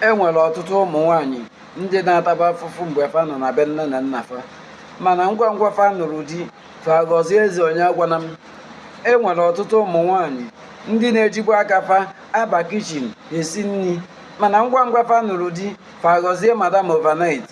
enwere ọtụtụ ụmụ nwanyị ndị na-ataba afụfụ mgbe fa nọ na be nne na nna fa, mana ngwa ngwa fa nụrụ di fa gọzie eze onye agwana m. Enwere ọtụtụ ụmụ nwanyị ndị na-ejigbu aka fa aba kichin esi nri, mana ngwa ngwa fa nụrụ di fa gọzie madam overnight.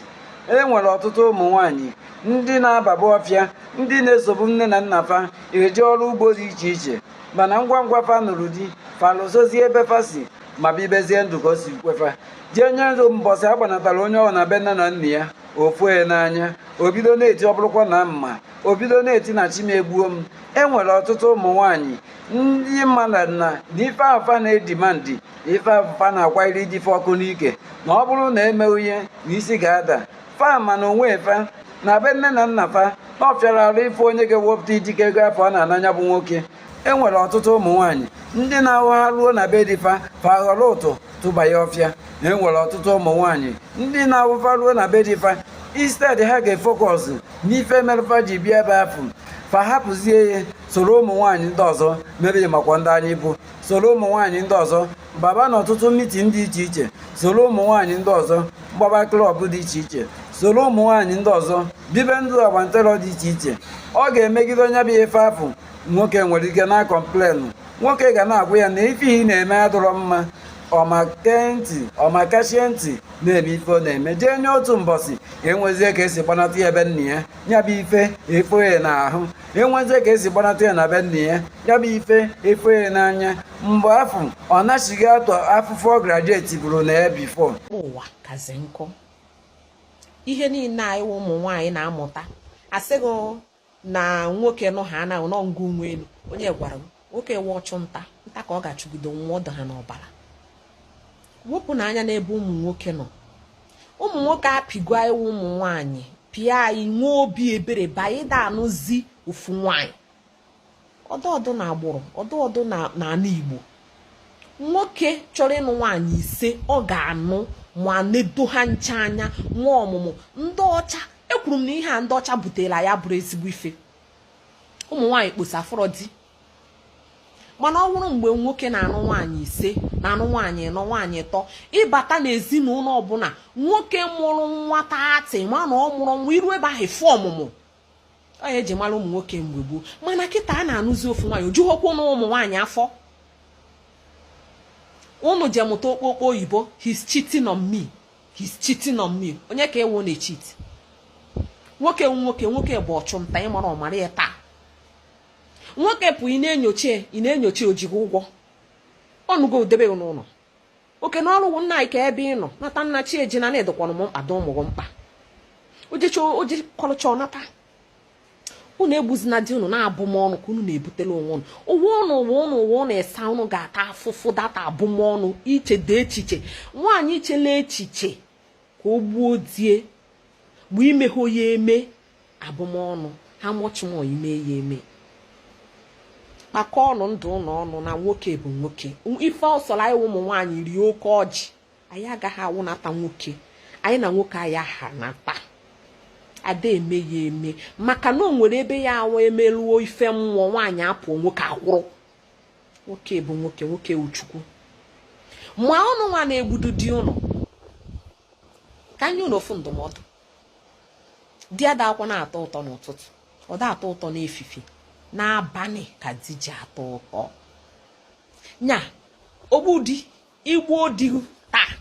Enwere ọtụtụ ụmụ nwanyị ndị na-ababu ọfịa, ndị na-esobu nne na nna fa eje ọrụ ugbo dị iche iche, mana ngwa ngwa fa nụrụ di fa lụsozie ebe fa si ma bibezie ndụ ka o si kwefa. jee nye nzo mbọsị agbanatara onye ọ na be nne na nna ya ofue n'anya, obido na-eti ọbụrụkwa na mma, obido na-eti na chimegbuo m. Enwere ọtụtụ ụmụ nwanyị ndị mmadụ na ife afa na-edimandị ife afa na-akwa iri dife ọkụ n'ike, na ọ bụrụ na emeghị ihe na isi ga-ada fa ma na onwe fa na be nne na nna fa na ọ fịara arụ ife onye ga-ewepụta ijike ego afọ ọ na-ananya bụ nwoke. Enwere ọtụtụ ụmụ nwanyị ndị na-ahụ ha ruo na be di fa ghọrọ ụtụ tụba ya ọfịa. Enwere ọtụtụ ụmụ nwanyị ndị na-ahụfa ruo na be di fa instead ha ga-efokọs n'ife merụfa ji bịa ebe afụ fa hapụzie ya soro ụmụ nwanyị ndị ọzọ mere makwa ndị anyị bụ, soro ụmụ nwanyị ndị ọzọ baba na ọtụtụ mitin dị iche iche, soro ụmụ nwanyị ndị ọzọ gbaba klọb dị iche iche, soro ụmụ nwanyị ndị ọzọ bibe ndụ agbantero dị iche iche. Ọ ga-emegide onye bụ ife afụ. Nwoke nwere ike na kọmplenụ, nwoke ga na-agwa ya na ife ihe na-eme adọrọ mma, ọmakachie ntị na-eme ife ọ na-eme. Jee nye otu mbọsị enwezie ka esi gbanata ya ebe nna ya, ya bụ ife efoghị n'ahụ. Enwezie ka esi gbanata ya na be nna ya, ya bụ ife efoghị n'anya. Mgbe afọ ọ nachighị atọ afụfụ ọ grajueti bụrụ na ya bifo. Ụwa kazi nkọ, ihe niile anyị ụmụ nwaanyị na-amụta asịghị na nwoke nọ ha anaghị nọ ngụ nwa elu. Onye gwara m nwoke we ọchụ nta ka ọ ga-achụgido nwa ọdụ ha n'ọbara. Wepụ n'anya n'ebe ụmụ nwoke nọ. Ụmụ nwoke apịgo anyị ụmụ nwaanyị pịa anyị nwee obi ebere banyị da anụzi ofu nwaanyị. Ọdọọdụ na agbụrụ, ọdọọdụ na ala Igbo, nwoke chọrọ ịnụ nwaanyị ise ọ ga-anụ ma nedo ha ncha anya nwa ọmụmụ. Ndị ọcha ekwuru m na ihe a ndị ọcha butere ya bụrụ ezigbo ife. Ụmụ nwaanyị kposafọrọ di, mana ọ bụrụ mgbe nwoke na-anụ nwaanyị ise, na-anụ nwaanyị nọ nwaanyị tọ, ịbata n'ezinụlọ ọbụla nwoke mụrụ nwata atị ma na ọ mụrụ nwa iru ebe ahụ efu ọmụmụ. Ọ ya eji mara ụmụ nwoke mgbe gboo, mana kịta a na-anụzi ofu nwaanyị ojughokwu na ụmụ nwaanyị afọ. Unu je mụta okpokpo oyibo, he's cheating on me, he's cheating on me. Onye ka ewu na-echit? Nwoke nwoke bụ ọchụnta ịmara ọmara ya taa. Nwoke pụ ị na-enyocha ojigo ụgwọ ọnụgo udebe n'ụlọ. Oke na ọrụ nna anyị ka ebe ị nọ nata nna chi eji na na-edokwanụ m mkpa do ụmụ mkpa oje kọlụcha ọnata. Unu egbuzina di unu na-abụ m ọnụ ka unu na-ebutela onwe unu. Ụwa unu esa unu ga-ata afụfụ data abụmọnụ ichede echiche. Nwaanyị ichela echiche ka o gbuo die bụ imeghe ya eme abụmọnụ ha mọchụmọ ime ya eme. Maka ọnụ ndụ ọnụ na nwoke bụ nwoke. Ife ọsọrọ anyị ụmụ nwaanyị rie oke ọjị, anyị agaghị awụnata nwoke, anyị na nwoke anyị aha nata ada eme ya eme. Maka na o nwere ebe ya awụ emeluo ife mmụọ nwaanyị apụ nwoke akwụrụ. Nwoke bụ nwoke, nwoke uchukwu. Ma ọnụ nwa na-egbudu di ụnụ ka anyị ụlọ ofu ndụmọdụ. Di ada akwa na-atọ ụtọ n'ụtụtụ, ọ da atọ ụtọ n'efife, n'abalị ka di ji atọ ụtọ. Nya ogbu di igbuo di taa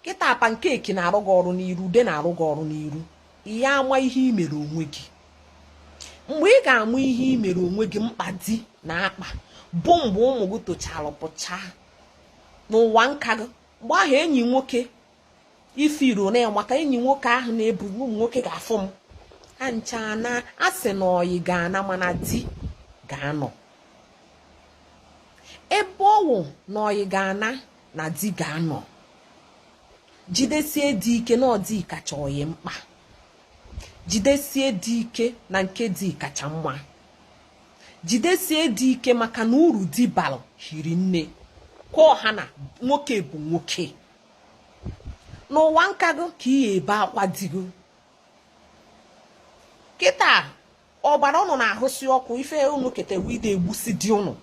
kịta pankeki na-arụ gị ọrụ n'iru, ude na-arụ gị ọrụ n'iru, ihe ama ihe i mere onwe gị. Mgbe ị ga-amụ ihe i mere onwe gị mkpa di na akpa bụ mgbe ụmụ gị tochara pụcha n'ụwa nka gị. Mgbe ahụ enyi nwoke ife iro na ya maka enyi nwoke ahụ na-ebu ụmụ nwoke ga-afụ m ha ncha na asị na ọyị ga-ana mana di ga-anọ. Ebe ọwụ na ọyị ga-ana na di ga-anọ, jidesie dị ike na ọdị kacha ọyị mkpa, jidesie dị ike na nke dị kacha mma, jidesie dị ike maka na uru di balụ hiri nne ka ọha na nwoke bụ nwoke. N'ụwa nka gị ka ị ebe akwa di gị kịta ọbara ụnụ na-ahụsi ọkụ ife unu ketewe ide egbusi di ụnụ.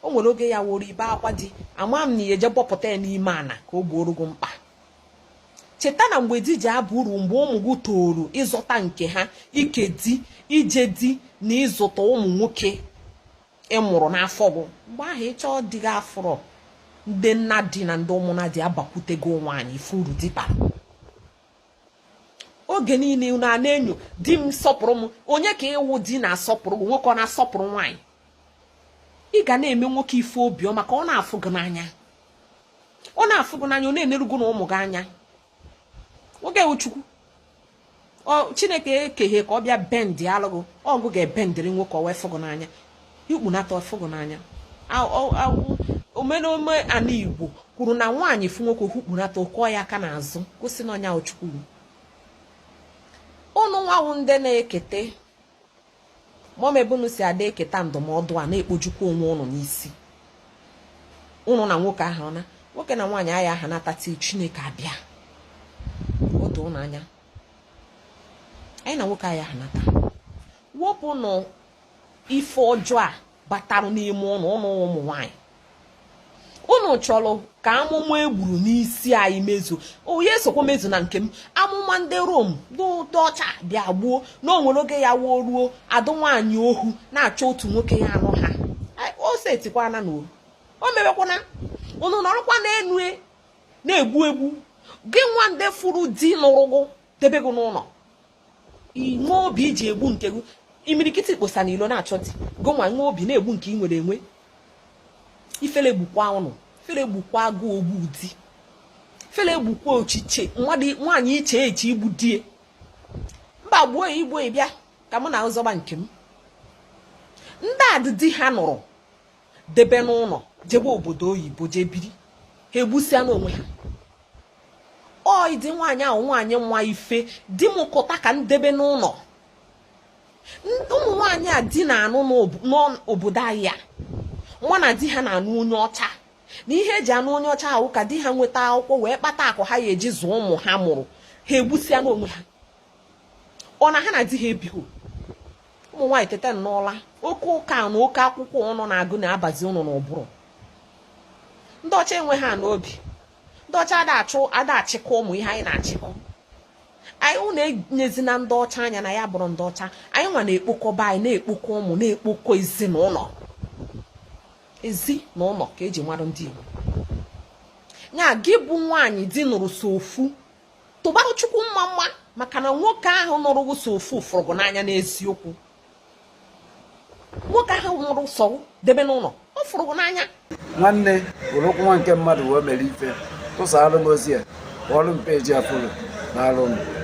O nwere oge ya woro ibe akwa di ama m na ya eje bọpụta ya n'ime ana ka o gbuoro gị mkpa. cheta na mgbe di ji abụ uru mgbe ụmụ gị toru ịzụta nke ha ike di ije di na ịzụta ụmụ nwoke ịmụrụ n'afọ gị mgbe ahụ ịchọọ di gị afọrọ ndị nna di na ndị ụmụnna di abakwutego nwaanyị ife uru di bara oge niile unu a na-enyo di m sọpụrụ m onye ka ịwụ di na-asọpụrụ gị nwoke ọ na-asọpụrụ nwaanyị ị ga na-eme nwoke ife obi maka ọ na-afụ gị n'anya ọ na-enerugo na ụmụ gị anya oge Chukwu Chineke ekeghe ka ọ bịa bendị alụgụ ọgụ ga-ebendịrị nwoke o wee fụ gị n'anya ikpunata fụ gị n'anya omenome ana Igbo kwuru na nwaanyị fụ nwoke hukpunata okọ ya aka n'azụ gosi na ọnya Chukwu ụnụ nwawu ndị na-ekete momebunu si ada eketa ndụmọdụ a na-ekpojukwa onwe ụnụ n'isi ụnụ na nwoke ahụ na nwoke na nwaanyị agha aha natati Chineke abịa odo ụnụ anya anyị na nwoke agha aha nata wopụ nụ ife ọjọọ a batarụ n'ime ụnụ ụmụ nwaanyị ụnụ chọrọ ka amụma egburu n'isi anyị mezu onye sokwa mezu na nke m amụma ndị Rom ndị ọcha bịa gbuo na onwere oge ya wuo ruo adụ nwaanyị ohu na-achọ otu nwoke ya anụ ha o setikwana na o mebekwana ụnụ nọrọkwa n'enu na-egbu egbu gị nwa ndị furu di n'ụrụgụ debe gị n'ụlọ inwe obi iji egbu nke gị imirikiti kposa n'ilo na-achọ di gị nwa nwe obi na-egbu nke ị nwere enwe ifele gbukwa ụnụ fele gbukwa agụ ogbu di fele gbukwa ochiche nwaanyị iche eche igbu die mba gbuo igbo ịbịa ka mụ na ụzọba nke m ndị adịdị ha nụrụ debe n'ụlọ jebe obodo oyibo jee biri ha egbusia n'onwe ha ịdị nwaanyị ahụ nwaanyị nwa ife di m kụta ka ndebe n'ụlọ ụmụ nwaanyị a di na-anụ n'obodo anyị nwa na di ha na-anụ onye ọcha na ihe eji anụ onye ọcha ahụ ka di ha nweta akwụkwọ wee kpata akụ ha ya eji zụọ ụmụ ha mụrụ ha egbusia n'onwe ha ọ na ha na di ha ebighị ụmụ nwaanyị tete n'ụla oke ụka na oke akwụkwọ ọnụ na-agụ na-abazi ụnụ n'ụbụrụ ndị ọcha enwe ha n'obi ndị ọcha ada achịkọ ụmụ ihe anyị na-achịkọ anyị ụnụ enyezi na ndị ọcha anya na ya bụrụ ndị ọcha anyị nwa na-ekpokọba anyị na-ekpokọ ụmụ na-ekpokọ ezinụlọ ka eji mara ndị Igbo nya gị bụ nwaanyị di nụrụ so ofu tụbarụ Chukwu mma maka na nwoke ahụ nụrụ so ofu fụrụ n'anya n'eziokwu nwoke ahụ nụrụ so debe n'ụlọ ọ fụrụ n'anya nwanne ụrụkwụ nwa nke mmadụ wee mere ife tụsaalụ m ozi a kpọọlụ m peji afụrụ na alụ m